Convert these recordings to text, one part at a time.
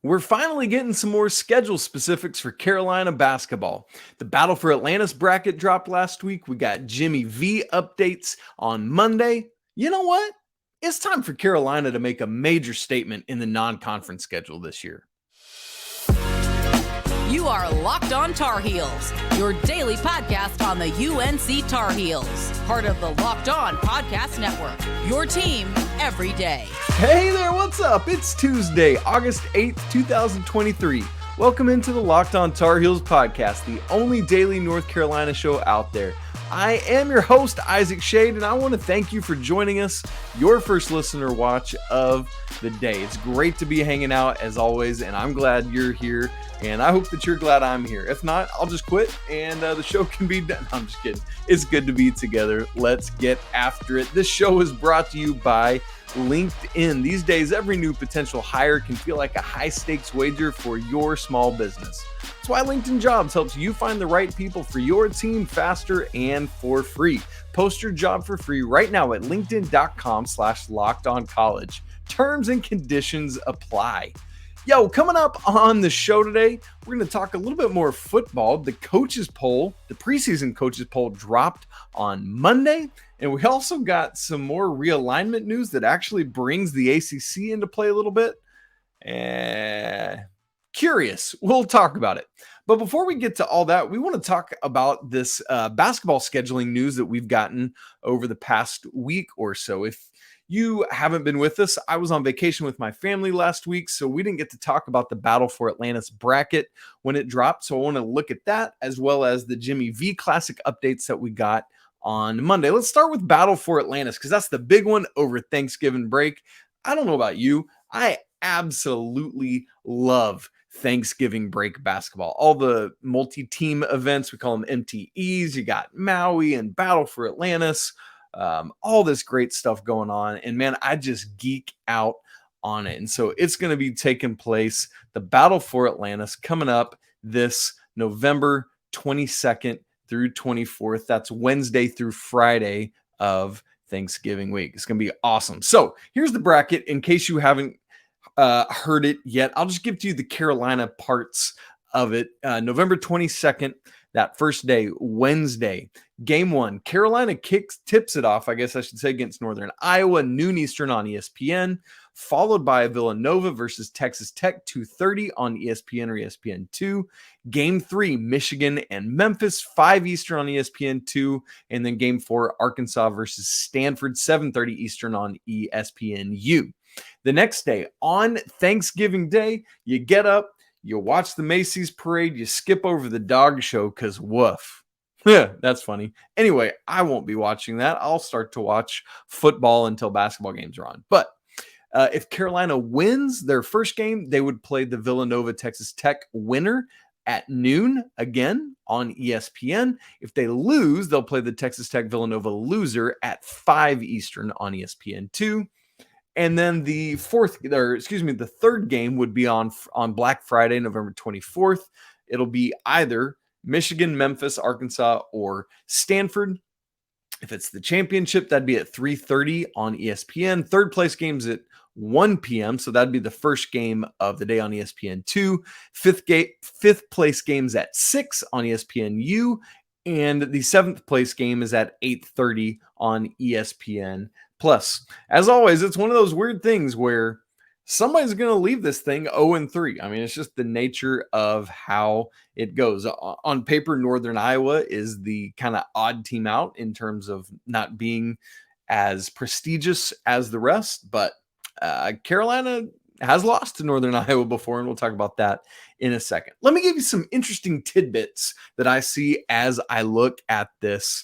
We're finally getting some more schedule specifics for Carolina basketball. The Battle for Atlantis bracket dropped last week. We got Jimmy V updates on Monday. You know what? It's time for Carolina to make a major statement in the non-conference schedule this year. You are Locked On Tar Heels, your daily podcast on the UNC Tar Heels. Part of the Locked On Podcast Network, your team every day. Hey there, what's up? It's Tuesday, August 8th, 2023. Welcome into the Locked On Tar Heels podcast, the only daily North Carolina show out there. I am your host, Isaac Schade, and I want to thank you for joining us, your first listener watch of the day. It's great to be hanging out as always, and I'm glad you're here, and I hope that you're glad I'm here. If not, I'll just quit, and the show can be done. No, I'm just kidding. It's good to be together. Let's get after it. This show is brought to you by LinkedIn. These days, every new potential hire can feel like a high-stakes wager for your small business. That's why LinkedIn Jobs helps you find the right people for your team faster and for free. Post your job for free right now at linkedin.com/lockedoncollege. Terms and conditions apply. Yo, coming up on the show today, we're going to talk a little bit more football. The coaches poll, the preseason coaches poll dropped on Monday. And we also got some more realignment news that actually brings the ACC into play a little bit. Curious. We'll talk about it. But before we get to all that, we want to talk about this basketball scheduling news that we've gotten over the past week or so. If you haven't been with us, I was on vacation with my family last week, so we didn't get to talk about the Battle for Atlantis bracket when it dropped. So I want to look at that as well as the Jimmy V Classic updates that we got on Monday. Let's start with Battle for Atlantis because that's the big one over Thanksgiving break. I don't know about you. I absolutely love Thanksgiving break basketball. All the multi-team events, we call them MTEs. You got Maui and Battle for Atlantis. All this great stuff going on. And man, I just geek out on it. And so it's going to be taking place, the Battle for Atlantis, coming up this November 22nd through 24th. That's Wednesday through Friday of Thanksgiving week. It's going to be awesome. So here's the bracket. In case you haven't heard it yet, I'll just give to you the Carolina parts of it. November 22nd, that first day, Wednesday, game one, Carolina tips it off, I guess I should say, against Northern Iowa, noon Eastern on ESPN, followed by Villanova versus Texas Tech, 2:30 on ESPN or ESPN2. Game three, Michigan and Memphis, 5 Eastern on ESPN2. And then game four, Arkansas versus Stanford, 7:30 Eastern on ESPNU. The next day, on Thanksgiving Day, you get up, you watch the Macy's parade, you skip over the dog show because woof. Yeah, that's funny. Anyway, I won't be watching that. I'll start to watch football until basketball games are on. But if Carolina wins their first game, they would play the Villanova Texas Tech winner at noon again on ESPN. If they lose, they'll play the Texas Tech Villanova loser at 5 Eastern on ESPN2. And then the third game would be on Black Friday, November 24th. It'll be either Michigan, Memphis, Arkansas, or Stanford. If it's the championship, that'd be at 3:30 on ESPN. Third place games at 1 p.m. So that'd be the first game of the day on ESPN2. Fifth place games at 6 on ESPNU. And the seventh place game is at 8:30 on ESPN Plus. As always, it's one of those weird things where somebody's going to leave this thing 0-3. I mean, it's just the nature of how it goes. On paper, Northern Iowa is the kind of odd team out in terms of not being as prestigious as the rest, but Carolina has lost to Northern Iowa before, and we'll talk about that in a second. Let me give you some interesting tidbits that I see as I look at this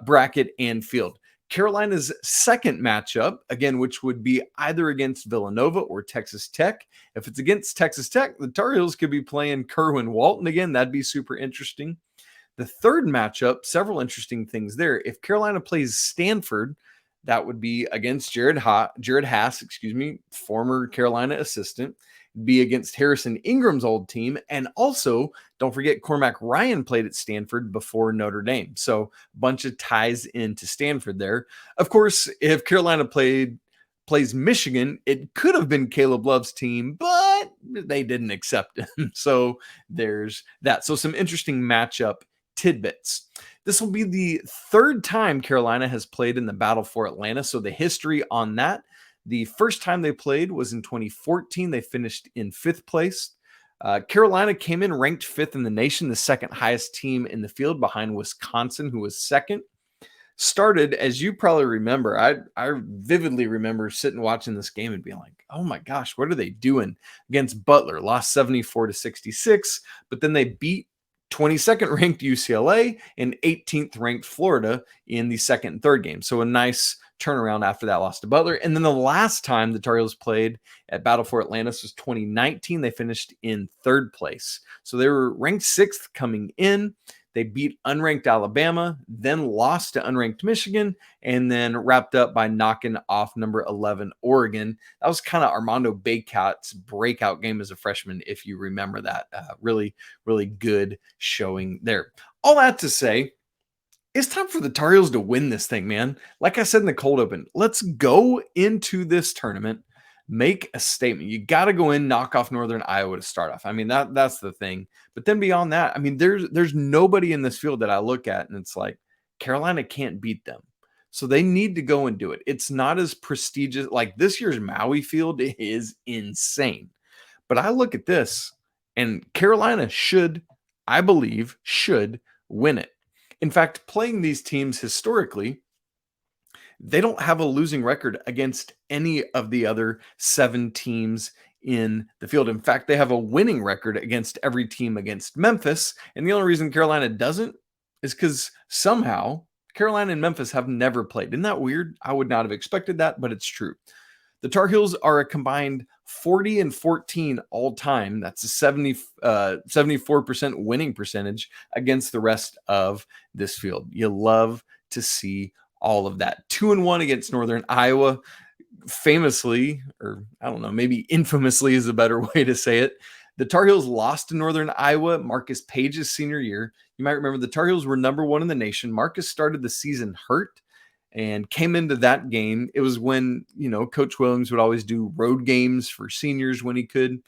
bracket and field. Carolina's second matchup, again, which would be either against Villanova or Texas Tech. If it's against Texas Tech, the Tar Heels could be playing Kerwin Walton again. That'd be super interesting. The third matchup, several interesting things there. If Carolina plays Stanford, that would be against Jared Haas, former Carolina assistant. Be against Harrison Ingram's old team. And also, don't forget, Cormac Ryan played at Stanford before Notre Dame. So a bunch of ties into Stanford there. Of course, if Carolina plays plays Michigan. It could have been Caleb Love's team, but they didn't accept him. So there's that. So some interesting matchup tidbits. This will be the third time Carolina has played in the battle for Atlanta. So the history on that, the first time they played was in 2014. They finished in 5th place. Carolina came in ranked 5th in the nation, the second highest team in the field behind Wisconsin, who was 2nd. Started, as you probably remember, I vividly remember sitting watching this game and being like, oh my gosh, what are they doing against Butler? Lost 74-66, but then they beat 22nd ranked UCLA and 18th ranked Florida in the second and third game. So a nice turnaround after that loss to Butler. And then the last time the Tar Heels played at Battle for Atlantis was 2019. They finished in 3rd place. So they were ranked 6th coming in. They beat unranked Alabama, then lost to unranked Michigan, and then wrapped up by knocking off number 11 Oregon. That was kind of Armando Bacot's breakout game as a freshman, if you remember that. Really, really good showing there. All that to say, it's time for the Tar Heels to win this thing, man. Like I said in the cold open, let's go into this tournament, make a statement. You got to go in, knock off Northern Iowa to start off. I mean, that's the thing. But then beyond that, I mean, there's nobody in this field that I look at and it's like Carolina can't beat them. So they need to go and do it. It's not as prestigious. Like this year's Maui field is insane. But I look at this and Carolina I believe, should win it. In fact, playing these teams historically, they don't have a losing record against any of the other 7 teams in the field. In fact, they have a winning record against every team against Memphis. And the only reason Carolina doesn't is because somehow Carolina and Memphis have never played. Isn't that weird? I would not have expected that, but it's true. The Tar Heels are a combined 40-14 all time. That's a 74% winning percentage against the rest of this field. You love to see all of that. 2-1 against Northern Iowa. Famously, or I don't know, maybe infamously is a better way to say it. The Tar Heels lost to Northern Iowa Marcus Page's senior year. You might remember the Tar Heels were number 1 in the nation. Marcus started the season hurt and came into that game. It was when, Coach Williams would always do road games for seniors when he could,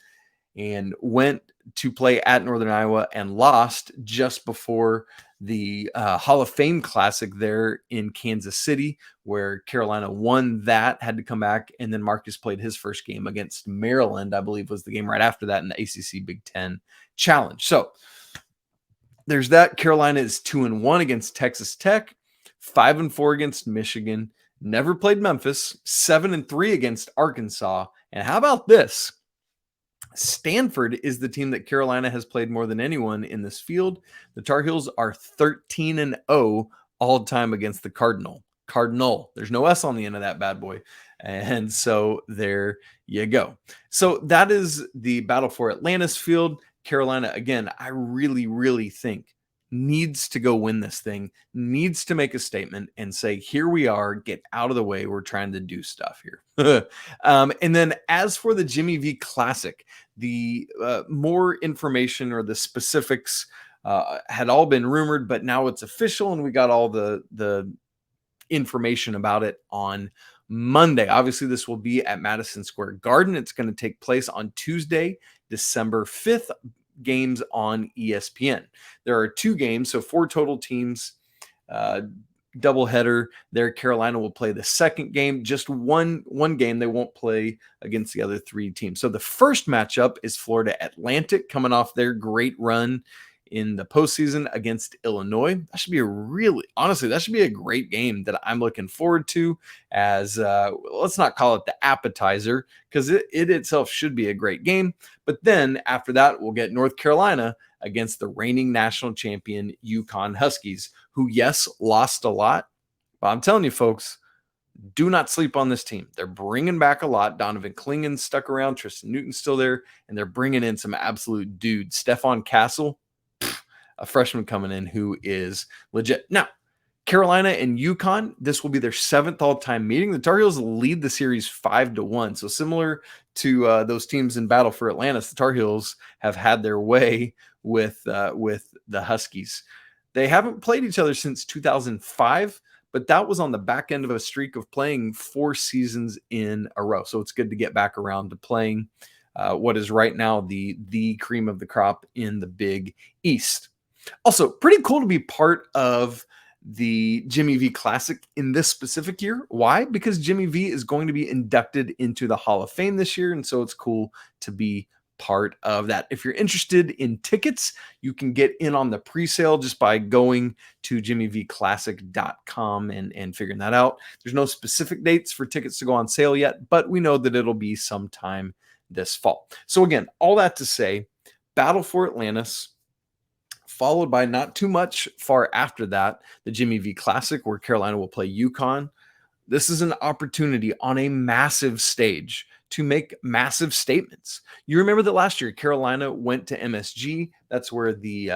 and went to play at Northern Iowa and lost just before the Hall of Fame Classic there in Kansas City, where Carolina won that, had to come back, and then Marcus played his first game against Maryland, I believe was the game right after that in the ACC Big Ten Challenge. So there's that. Carolina is 2-1 against Texas Tech, 5-4 against Michigan, never played Memphis, 7-3 against Arkansas. And how about this? Stanford is the team that Carolina has played more than anyone in this field. The Tar Heels are 13-0 all time against the Cardinal. There's no S on the end of that bad boy. And so there you go. So that is the battle for Atlantis field. Carolina, again, I really, really think needs to go win this thing, needs to make a statement and say, here we are, get out of the way. We're trying to do stuff here. And then as for the Jimmy V Classic, the more information or the specifics had all been rumored, but now it's official and we got all the information about it on Monday. Obviously, this will be at Madison Square Garden. It's going to take place on Tuesday, December 5th. Games on ESPN. There are 2 games, so 4 total teams, doubleheader there. Carolina will play the second game, just one game. They won't play against the other 3 teams. So the first matchup is Florida Atlantic, coming off their great run in the postseason against Illinois. That should be that should be a great game that I'm looking forward to as, let's not call it the appetizer, because it itself should be a great game. But then after that, we'll get North Carolina against the reigning national champion UConn Huskies, who, yes, lost a lot. But I'm telling you, folks, do not sleep on this team. They're bringing back a lot. Donovan Klingon stuck around. Tristan Newton's still there. And they're bringing in some absolute dudes. Stephon Castle, a freshman coming in who is legit. Now, Carolina and UConn, this will be their 7th all-time meeting. The Tar Heels lead the series 5-1. So similar to those teams in battle for Atlantis, the Tar Heels have had their way with the Huskies. They haven't played each other since 2005, but that was on the back end of a streak of playing 4 seasons in a row. So it's good to get back around to playing what is right now the cream of the crop in the Big East. Also, pretty cool to be part of the Jimmy V Classic in this specific year. Why? Because Jimmy V is going to be inducted into the Hall of Fame this year, and so it's cool to be part of that. If you're interested in tickets, you can get in on the pre-sale just by going to jimmyvclassic.com and figuring that out. There's no specific dates for tickets to go on sale yet, but we know that it'll be sometime this fall. So again, all that to say, Battle for Atlantis, followed by not too much far after that, the Jimmy V Classic, where Carolina will play UConn. This is an opportunity on a massive stage to make massive statements. You remember that last year, Carolina went to MSG. That's where the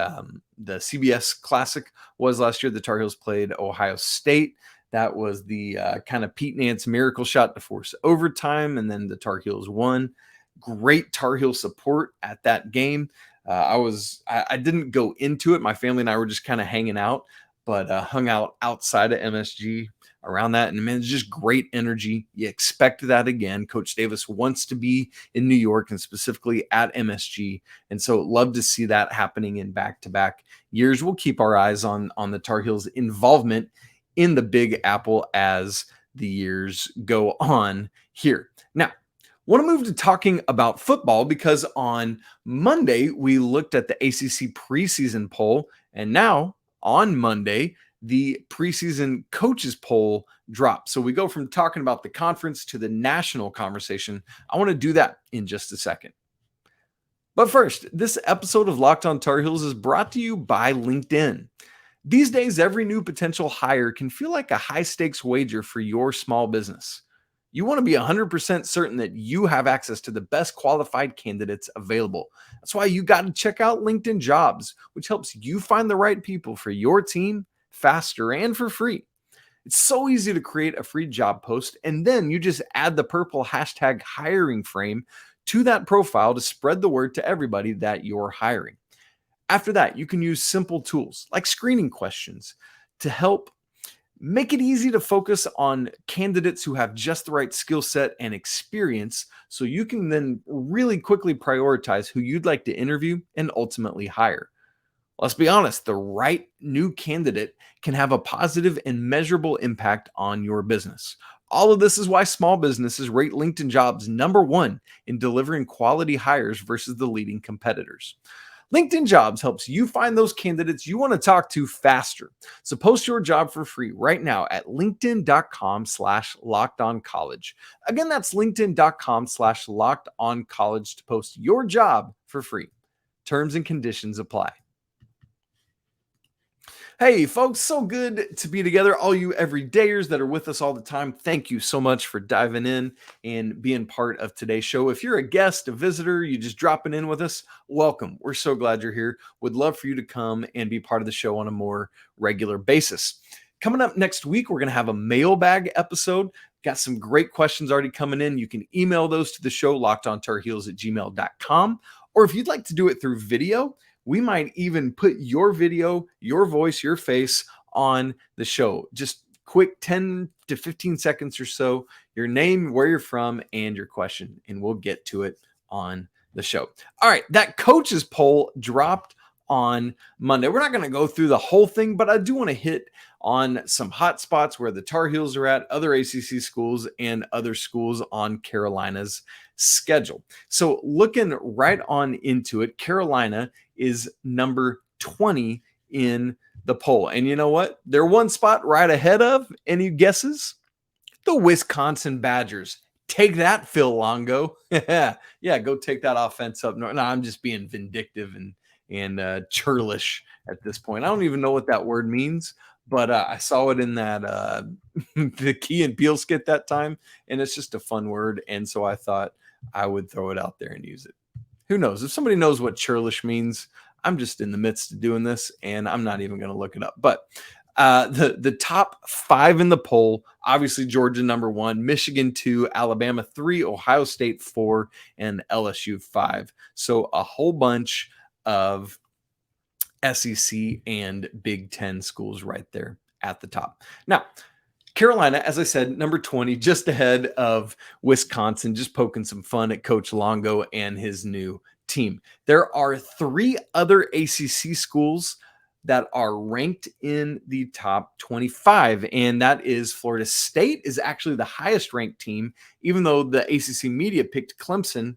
CBS Classic was last year. The Tar Heels played Ohio State. That was the kind of Pete Nance miracle shot to force overtime, and then the Tar Heels won. Great Tar Heel support at that game. I didn't go into it. My family and I were just kind of hanging out, but hung out outside of MSG around that. And man, it's just great energy. You expect that again. Coach Davis wants to be in New York and specifically at MSG. And so love to see that happening in back-to-back years. We'll keep our eyes on the Tar Heels' involvement in the Big Apple as the years go on here. Now, want to move to talking about football because on Monday, we looked at the ACC preseason poll, and now on Monday, the preseason coaches poll dropped. So we go from talking about the conference to the national conversation. I want to do that in just a second. But first, this episode of Locked On Tar Heels is brought to you by LinkedIn. These days, every new potential hire can feel like a high-stakes wager for your small business. You want to be 100% certain that you have access to the best qualified candidates available. That's why you got to check out LinkedIn Jobs, which helps you find the right people for your team faster and for free. It's so easy to create a free job post, and then you just add the purple hashtag hiring frame to that profile to spread the word to everybody that you're hiring. After that, you can use simple tools like screening questions to help make it easy to focus on candidates who have just the right skill set and experience so you can then really quickly prioritize who you'd like to interview and ultimately hire. Let's be honest, the right new candidate can have a positive and measurable impact on your business. All of this is why small businesses rate LinkedIn Jobs #1 in delivering quality hires versus the leading competitors. LinkedIn Jobs helps you find those candidates you want to talk to faster. So post your job for free right now at linkedin.com/lockedoncollege. Again, that's linkedin.com/lockedoncollege to post your job for free. Terms and conditions apply. Hey, folks, so good to be together. All you everydayers that are with us all the time, thank you so much for diving in and being part of today's show. If you're a guest, a visitor, you just dropping in with us, welcome. We're so glad you're here. Would love for you to come and be part of the show on a more regular basis. Coming up next week, we're going to have a mailbag episode. Got some great questions already coming in. You can email those to the show, lockedontarheels@gmail.com. Or if you'd like to do it through video, we might even put your video, your voice, your face on the show. Just quick 10 to 15 seconds or so, your name, where you're from, and your question, and we'll get to it on the show. All right, that coaches poll dropped on Monday. We're not going to go through the whole thing, but I do want to hit on some hot spots where the Tar Heels are at, other ACC schools, and other schools on Carolina's schedule. So looking right on into it, Carolina is number 20 in the poll. And you know what? They're one spot right ahead of, any guesses? The Wisconsin Badgers. Take that, Phil Longo. Yeah, go take that offense up. No, I'm just being vindictive and churlish at this point. I don't even know what that word means, but I saw it in that the Key and Peele skit that time, and it's just a fun word, and so I thought I would throw it out there and use it. Who knows? If somebody knows what churlish means, I'm just in the midst of doing this, and I'm not even going to look it up. But the top 5 in the poll, obviously Georgia #1, Michigan 2, Alabama 3, Ohio State 4, and LSU 5. So a whole bunch of SEC and Big Ten schools right there at the top. Now, Carolina, as I said, number 20, just ahead of Wisconsin, just poking some fun at Coach Longo and his new team. There are 3 other ACC schools that are ranked in the top 25, and that is Florida State is actually the highest ranked team, even though the ACC media picked Clemson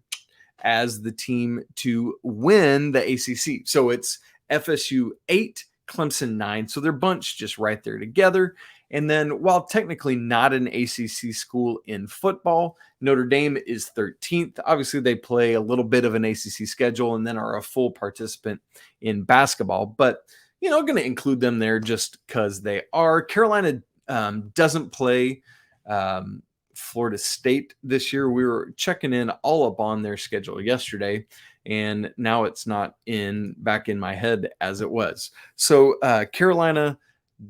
as the team to win the ACC. So it's FSU 8, Clemson 9. So they're bunched just right there together. And then while technically not an ACC school in football, Notre Dame is 13th. Obviously, they play a little bit of an ACC schedule and then are a full participant in basketball. But, going to include them there just because they are. Carolina doesn't play Florida State this year. We were checking in all up on their schedule yesterday, and now it's not back in my head as it was. So Carolina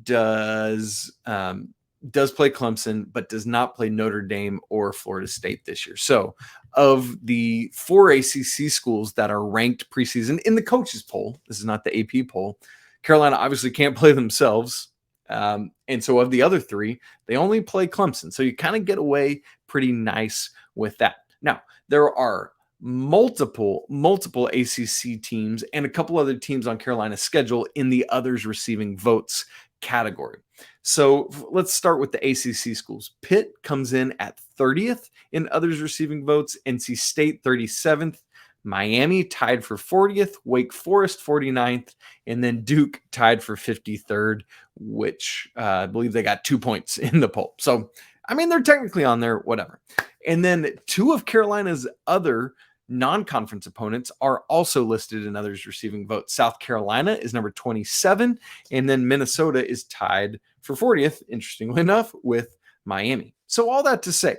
does play Clemson, but does not play Notre Dame or Florida State this year. So of the 4 ACC schools that are ranked preseason in the coaches poll, this is not the AP poll, Carolina obviously can't play themselves. And so of the other 3, they only play Clemson. So you kind of get away pretty nice with that. Now, there are multiple ACC teams and a couple other teams on Carolina's schedule in the others receiving votes category. So let's start with the ACC schools. Pitt comes in at 30th in others receiving votes, NC State 37th, Miami tied for 40th, Wake Forest 49th, and then Duke tied for 53rd, which I believe they got 2 points in the poll. So, they're technically on there, whatever. And then 2 of Carolina's other non-conference opponents are also listed in others receiving votes. South Carolina is number 27, and then Minnesota is tied for 40th, interestingly enough, with Miami. So all that to say,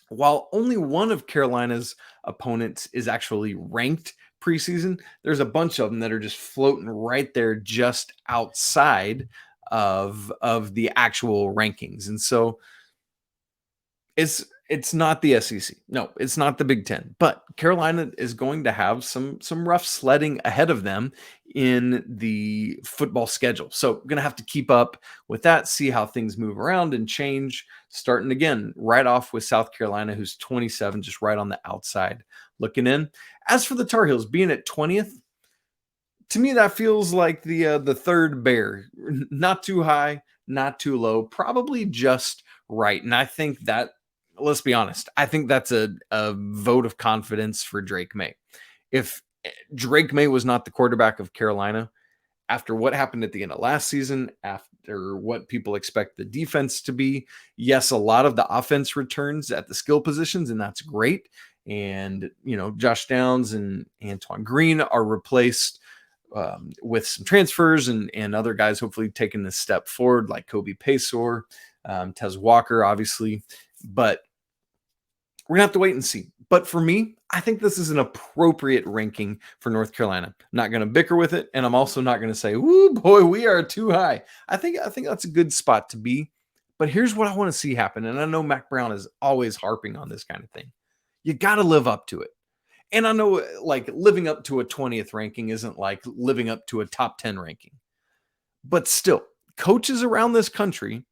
while only one of Carolina's opponents is actually ranked preseason, there's a bunch of them that are just floating right there just outside of the actual rankings. And so it's not the SEC. No, it's not the Big Ten. But Carolina is going to have some rough sledding ahead of them in the football schedule. So going to have to keep up with that, see how things move around and change, starting again right off with South Carolina, who's 27, just right on the outside looking in. As for the Tar Heels being at 20th, to me, that feels like the third bear. Not too high, not too low, probably just right. And I think that, let's be honest, I think that's a vote of confidence for Drake May. If Drake May was not the quarterback of Carolina, after what happened at the end of last season, after what people expect the defense to be, yes, a lot of the offense returns at the skill positions, and that's great. And, Josh Downs and Antoine Green are replaced with some transfers and other guys hopefully taking a step forward, like Kobe Paysour, Tez Walker, obviously. But we're going to have to wait and see. But for me, I think this is an appropriate ranking for North Carolina. I'm not going to bicker with it, and I'm also not going to say, "Woo, boy, we are too high." I think that's a good spot to be. But here's what I want to see happen, and I know Mac Brown is always harping on this kind of thing. You got to live up to it. And I know, like, living up to a 20th ranking isn't like living up to a top 10 ranking. But still, coaches around this country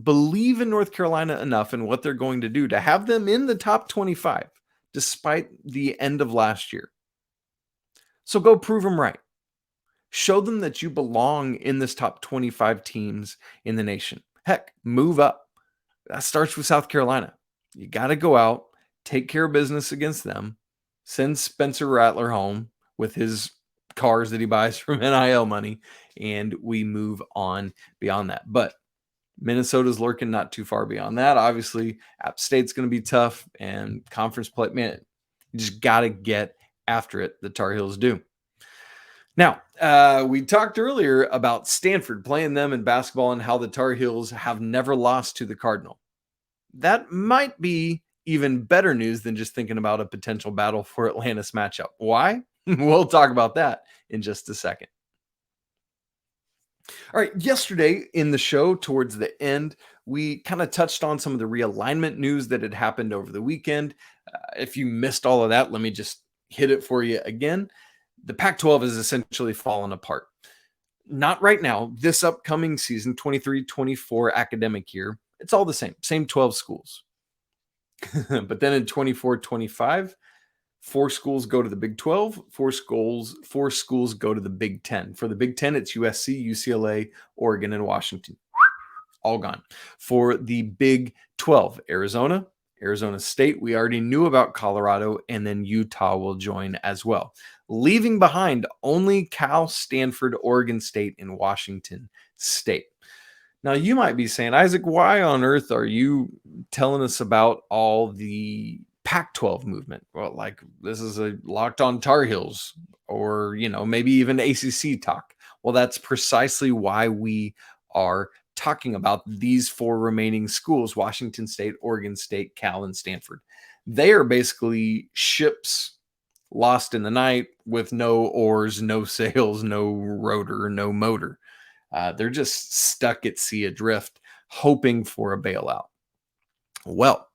believe in North Carolina enough and what they're going to do to have them in the top 25, despite the end of last year. So go prove them right. Show them that you belong in this top 25 teams in the nation. Heck, move up. That starts with South Carolina. You got to go out, take care of business against them, send Spencer Rattler home with his cars that he buys from NIL money, and we move on beyond that. But Minnesota's lurking not too far beyond that. Obviously, App State's going to be tough, and conference play, man, you just got to get after it. The Tar Heels do. Now, we talked earlier about Stanford playing them in basketball and how the Tar Heels have never lost to the Cardinal. That might be even better news than just thinking about a potential battle for Atlantis matchup. Why? We'll talk about that in just a second. All right, yesterday in the show, towards the end, we kind of touched on some of the realignment news that had happened over the weekend. If you missed all of that, let me just hit it for you again. The Pac-12 is essentially fallen apart. not right now. This upcoming season, 23-24 academic year, it's all the same 12 schools. But then in 24-25, 4 schools go to the Big 12, 4 schools go to the Big 10. For the Big 10, it's USC, UCLA, Oregon, and Washington. All gone. For the Big 12, Arizona State, we already knew about Colorado, and then Utah will join as well. Leaving behind only Cal, Stanford, Oregon State, and Washington State. Now, you might be saying, Isaac, why on earth are you telling us about all the Pac-12 movement? Well, like, this is a Locked On Tar Heels, or, maybe even ACC talk. Well, that's precisely why we are talking about these 4 remaining schools: Washington State, Oregon State, Cal, and Stanford. They are basically ships lost in the night with no oars, no sails, no rotor, no motor. They're just stuck at sea adrift, hoping for a bailout. Well,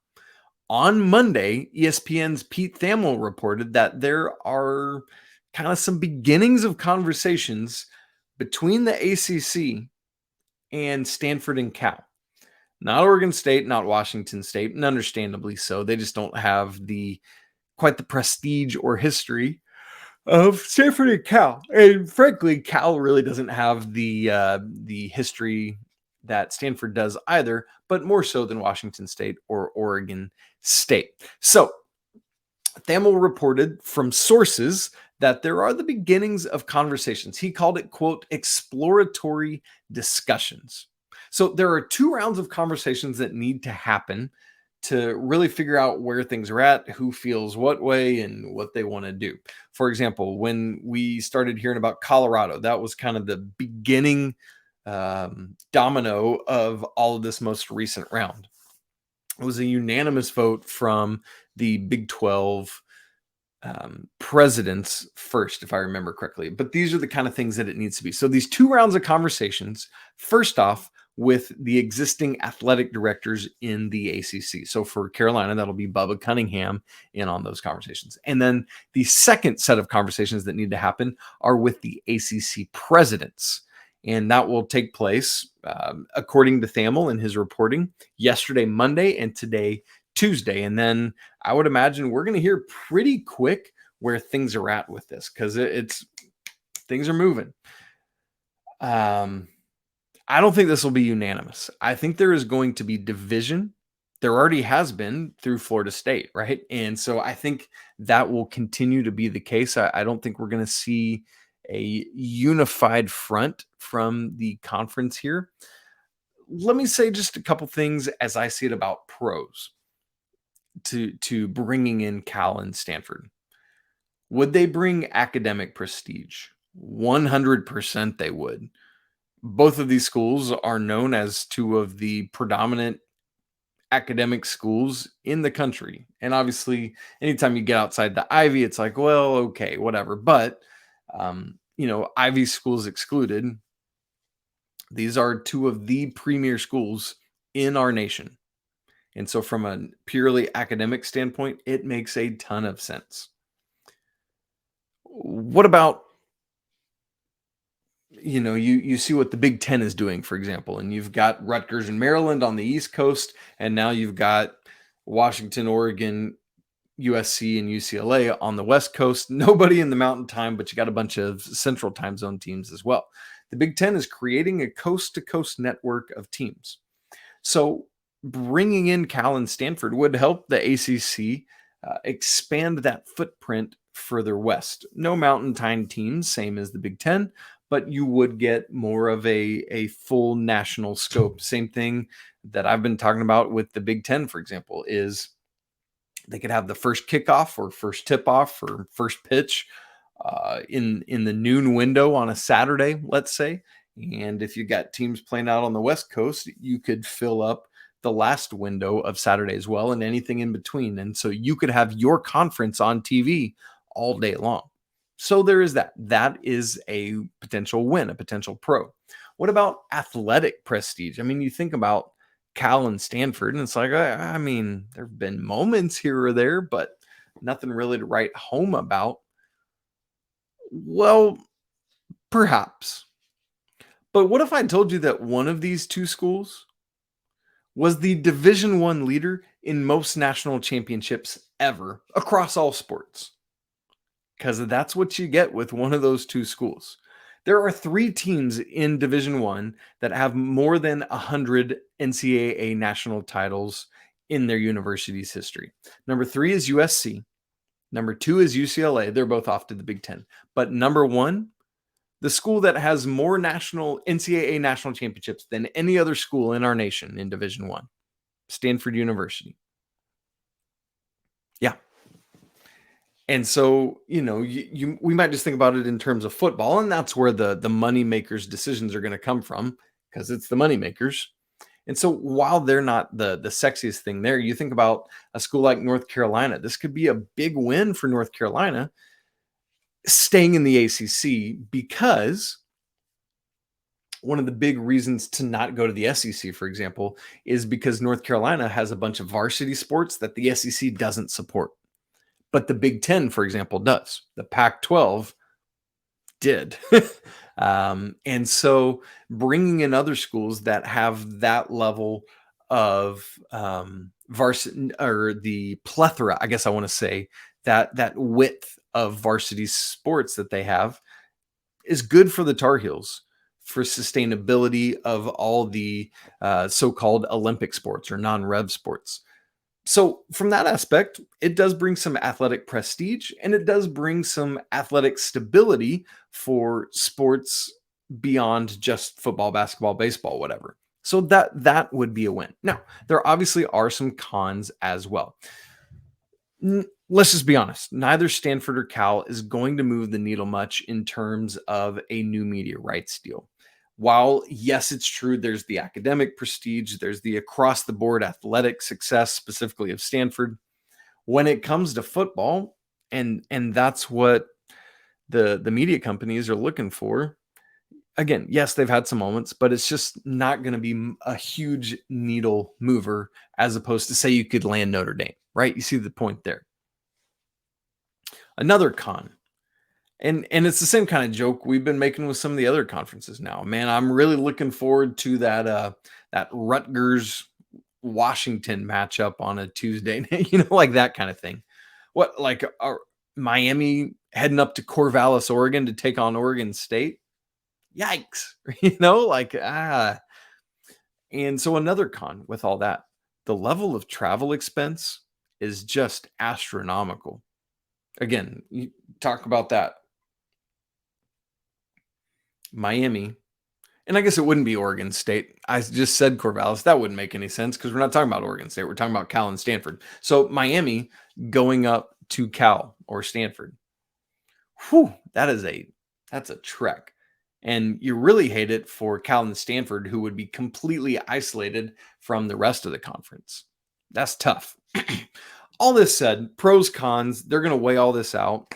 on Monday, ESPN's Pete Thamel reported that there are kind of some beginnings of conversations between the ACC and Stanford and Cal. Not Oregon State, not Washington State, and understandably so. They just don't have quite the prestige or history of Stanford and Cal. And frankly, Cal really doesn't have the history that Stanford does either, but more so than Washington State or Oregon State. So Thamel reported from sources that there are the beginnings of conversations. He called it, quote, exploratory discussions. So there are 2 rounds of conversations that need to happen to really figure out where things are at, who feels what way, and what they want to do. For example, when we started hearing about Colorado, that was kind of the beginning domino of all of this most recent round. It was a unanimous vote from the Big 12 presidents first, if I remember correctly. But these are the kind of things that it needs to be. So these 2 rounds of conversations, first off, with the existing athletic directors in the ACC. So for Carolina, that'll be Bubba Cunningham in on those conversations. And then the second set of conversations that need to happen are with the ACC presidents. And that will take place, according to Thamel in his reporting, yesterday, Monday, and today, Tuesday. And then I would imagine we're going to hear pretty quick where things are at with this, because things are moving. I don't think this will be unanimous. I think there is going to be division. There already has been through Florida State, right? And so I think that will continue to be the case. I don't think we're going to see a unified front from the conference here. Let me say just a couple things as I see it about pros to bringing in Cal and Stanford. Would they bring academic prestige? 100% they would. Both of these schools are known as 2 of the predominant academic schools in the country. And obviously, anytime you get outside the Ivy, it's like, well, okay, whatever. But, Ivy schools excluded, these are 2 of the premier schools in our nation. And so from a purely academic standpoint, it makes a ton of sense. What about, you see what the Big 10 is doing, for example, and you've got Rutgers and Maryland on the East Coast, and now you've got Washington, Oregon, USC, and UCLA on the West Coast. Nobody in the Mountain Time, but you got a bunch of Central Time Zone teams as well. The Big 10 is creating a coast-to-coast network of teams. So bringing in Cal and Stanford would help the ACC expand that footprint further west. No Mountain Time teams, same as the Big 10, but you would get more of a full national scope. Same thing that I've been talking about with the Big 10, for example, is they could have the first kickoff or first tip-off or first pitch in the noon window on a Saturday, let's say. And if you got teams playing out on the West Coast, you could fill up the last window of Saturday as well, and anything in between. And so you could have your conference on TV all day long. So there is that. That is a potential win, a potential pro. What about athletic prestige? I mean, you think about Cal and Stanford, and it's like, I mean, there have been moments here or there, but nothing really to write home about. Well, perhaps. But what if I told you that one of these two schools was the Division I leader in most national championships ever across all sports? Because that's what you get with one of those two schools. There are 3 teams in Division I that have more than 100 NCAA national titles in their university's history. Number 3 is USC. Number 2 is UCLA. They're both off to the Big Ten. But number 1, the school that has more national NCAA national championships than any other school in our nation in Division I, Stanford University. Yeah. And so, we might just think about it in terms of football, and that's where the money makers' decisions are going to come from, because it's the money makers. And so while they're not the sexiest thing there, you think about a school like North Carolina. This could be a big win for North Carolina staying in the ACC, because one of the big reasons to not go to the SEC, for example, is because North Carolina has a bunch of varsity sports that the SEC doesn't support. But the Big Ten, for example, does. The Pac-12 did. And so bringing in other schools that have that level of varsity, or the plethora, I guess I want to say, that width of varsity sports that they have, is good for the Tar Heels for sustainability of all the so-called Olympic sports or non-rev sports. So from that aspect, it does bring some athletic prestige, and it does bring some athletic stability for sports beyond just football, basketball, baseball, whatever. So that would be a win. Now, there obviously are some cons as well. Let's just be honest. Neither Stanford or Cal is going to move the needle much in terms of a new media rights deal. While, yes, it's true, there's the academic prestige, there's the across-the-board athletic success, specifically of Stanford. When it comes to football, and that's what the media companies are looking for, again, yes, they've had some moments, but it's just not going to be a huge needle mover, as opposed to, say, you could land Notre Dame, right? You see the point there. Another con. And it's the same kind of joke we've been making with some of the other conferences now. Man, I'm really looking forward to that Rutgers-Washington matchup on a Tuesday, like that kind of thing. What, like Miami heading up to Corvallis, Oregon to take on Oregon State? Yikes, And so another con with all that, the level of travel expense is just astronomical. Again, you talk about that. Miami, and I guess it wouldn't be Oregon State. I just said Corvallis. That wouldn't make any sense, because we're not talking about Oregon State. We're talking about Cal and Stanford. So Miami going up to Cal or Stanford. Whew, that's a trek. And you really hate it for Cal and Stanford, who would be completely isolated from the rest of the conference. That's tough. All this said, pros, cons, they're going to weigh all this out.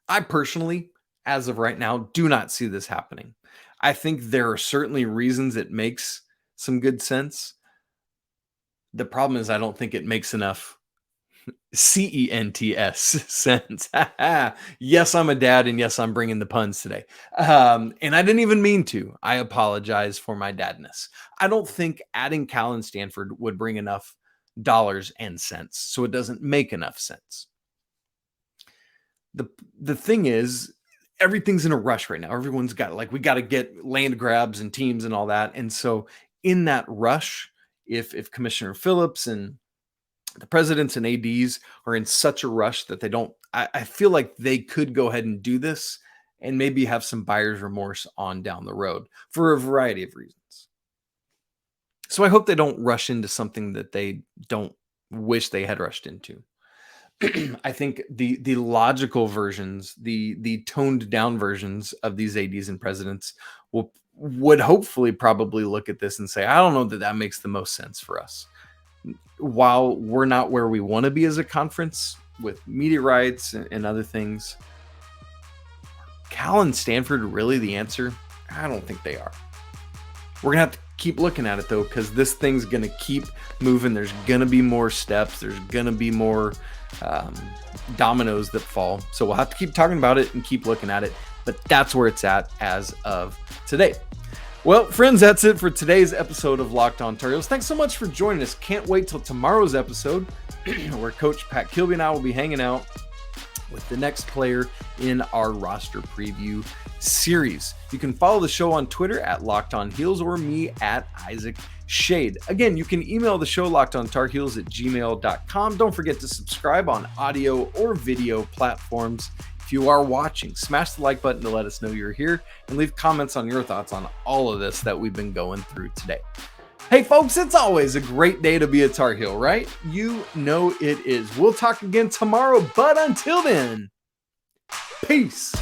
I personally, as of right now, do not see this happening. I think there are certainly reasons it makes some good sense. The problem is I don't think it makes enough CENTS sense. Yes, I'm a dad, and yes, I'm bringing the puns today. And I didn't even mean to. I apologize for my dadness. I don't think adding Cal and Stanford would bring enough dollars and cents, so it doesn't make enough sense. The thing is, everything's in a rush right now. Everyone's got, we got to get land grabs and teams and all that. And so in that rush, if Commissioner Phillips and the presidents and ADs are in such a rush that they don't, I feel like they could go ahead and do this and maybe have some buyer's remorse on down the road for a variety of reasons. So I hope they don't rush into something that they don't wish they had rushed into. I think the logical versions, the toned down versions of these ADs and presidents would hopefully probably look at this and say, I don't know that makes the most sense for us. While we're not where we want to be as a conference with media rights and other things, Cal and Stanford really the answer? I don't think they are. We're going to have to keep looking at it, though, because this thing's going to keep moving. There's going to be more steps. There's going to be more dominoes that fall. So we'll have to keep talking about it and keep looking at it. But that's where it's at as of today. Well, friends, that's it for today's episode of Locked On Tar Heels. Thanks so much for joining us. Can't wait till tomorrow's episode where Coach Pat Kilby and I will be hanging out with the next player in our roster preview series. You can follow the show on Twitter at Locked On Heels or me at Isaac Schade. Again, you can email the show lockedontarheels@gmail.com. Don't forget to subscribe on audio or video platforms. If you are watching, smash the like button to let us know you're here and leave comments on your thoughts on all of this that we've been going through today. Hey folks, it's always a great day to be a Tar Heel, right? You know it is. We'll talk again tomorrow, but until then, peace.